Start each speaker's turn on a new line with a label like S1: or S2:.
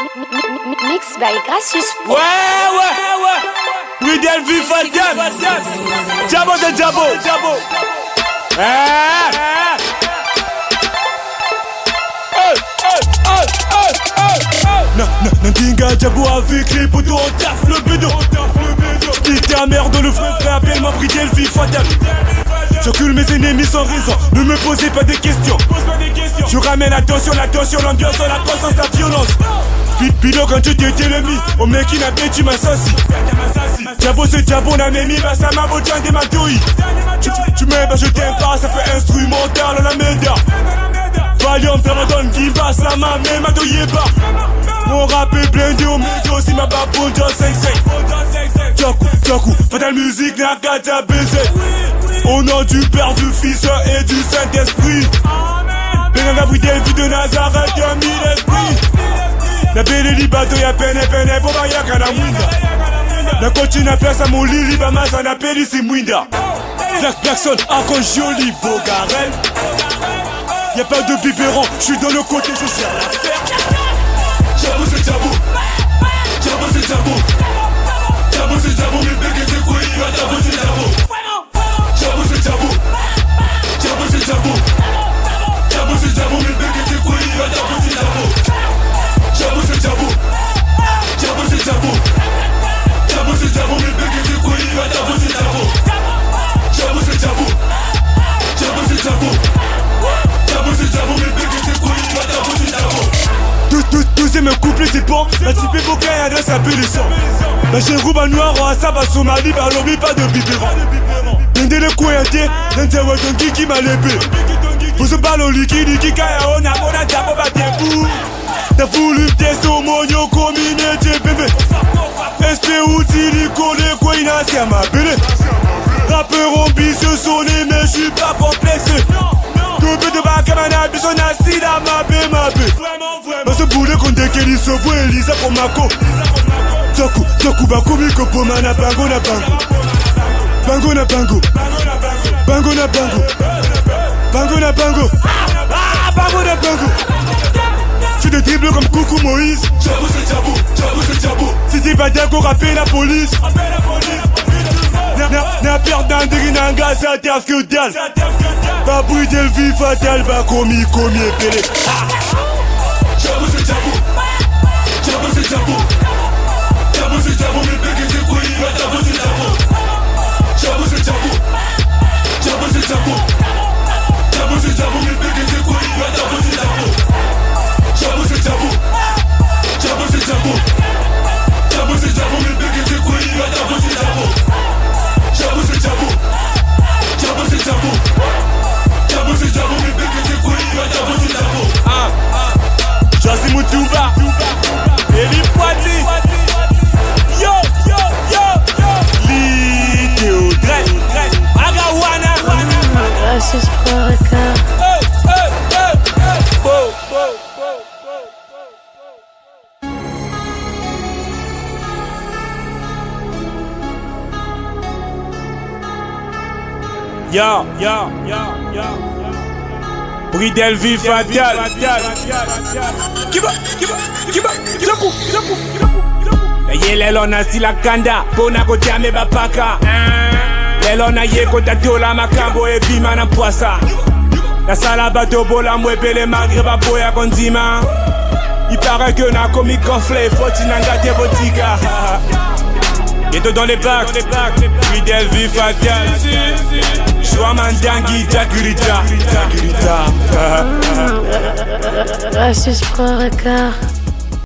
S1: Mix by Gracious.
S2: Ouais. Bridel vu Fadian. Jabo de Jabo. Nandinga Jabo avec les poteaux, on taffe le bédo. Dis ta mère dans le frère, appelle-moi Bridel vu Fadian. J'encule mes ennemis sans raison, ne me posez pas de questions. Je ramène l'attention, l'ambiance, la croissance, la violence. Pilo quand tu t'étais l'ennemi, au mec qui n'a pas tu m'assassis. Diabo c'est Diabo, n'a même mis, bah ça m'a vaut des matouilles. Tu m'aimes, bah je t'aime pas, ça fait instrumental à la média. Valiant, père donne qui passe la main, mais m'a douillé pas. Mon rap est blindé au médio, si ma baboune, John 5-5. Djakou, fatal musique, n'a qu'à ta baiser. Au nom du Père, du Fils et du Saint-Esprit. Benanga Bridel, vie de Nazareth, y'a mille esprits. La belle libato ya pene, boba ya kana mwinda. La coachine a place à mon lit, liba masa na peli si mwinda. Jackson, ako joli bogarel. Y'a pas de biberon, j'suis dans le côté, je sers l'affaire. Jabo c'est Jabo. Jabo c'est Jabo. Jabo c'est Jabo, mais bégué c'est quoi, Jabo c'est Jabo. Jabo c'est Jabo. Jabo c'est Jabo. Jabo c'est Jabo, mais bégué c'est quoi, Jabo c'est Jabo. Jabo c'est Jabo. Jabo c'est Jabo. Jabo c'est Jabo, mais bégué c'est quoi, Jabo c'est Jabo. Jabo c'est Jabo. Jabo c'est Jabo. Jabo c'est Jabo, mais bégué c'est quoi, Jabo c'est Jabo. Deuxième couplet c'est bon, la type est bouquin et adresse à Pélisson. La chéroube à noir, à Saba, Somali, par l'obli, pas de biberon. Nende le kouyate, nende watongi qui m'a l'épée. Pour ce ballon liquide, qui kaya on a mon adabo batebou. T'as voulu me tester au monio, combiné, t'es bébé. SP outili, collé, quoi, il a à ma belle. Rappeur ambitieux, sonné, mais j'suis pas complexé. Double de bakamana, bisson assis à ma bé. Dans ce boulet qu'on déquélit, se voit Elisa pour Mako. Toku, bakoumi, kopo, mana, bango na bango. Bango na bango. Bango na bango. Bango na bango. Bango na bango. Tu te dribbles comme Coucou Moïse. Jabo c'est Jabo. Jabo c'est Jabo. Si t'es pas d'accord, rappelle la police. N'a perdant de Rinanga, ça t'as que dalle. Ba Bridel vie fatale, ba komi et pelé. Jabo c'est Jabo. Jabo c'est Jabo. Jabo c'est Jabo, mais bégué c'est quoi, Jabo c'est Jabo. Jabo c'est Jabo. Jabo c'est Jabo. Jabo c'est Jabo, mais bégué c'est quoi, Jabo c'est Jabo. Jabo c'est Jabo. Jabo c'est Jabo. Jabo c'est Jabo, mais bégué c'est quoi, Jabo c'est Jabo. Jabo c'est Jabo. Jabo c'est Jabo. Jabo c'est Jabo, mais bégué c'est quoi, Jabo c'est Jabo. Josi Moutuba Eli Poiti. Yo Lidéo Dre Agawana
S1: Gracious Prorica.
S2: Yo Bridel vie Fadian. Kiba Jaku. Yelelo na sila kanda Pona kote ame bapaka. Lelo na ye kota tola makambo e bima na poisa. La sala bateau bola mwebele malgré baboya kondima. Il paraît que na commis gonflé, faut t'inanga des boutiques. Bientôt dans les bacs, Bridel vie Fadian. Joua Mandangi, Jagurita.
S1: Gracious Prorica.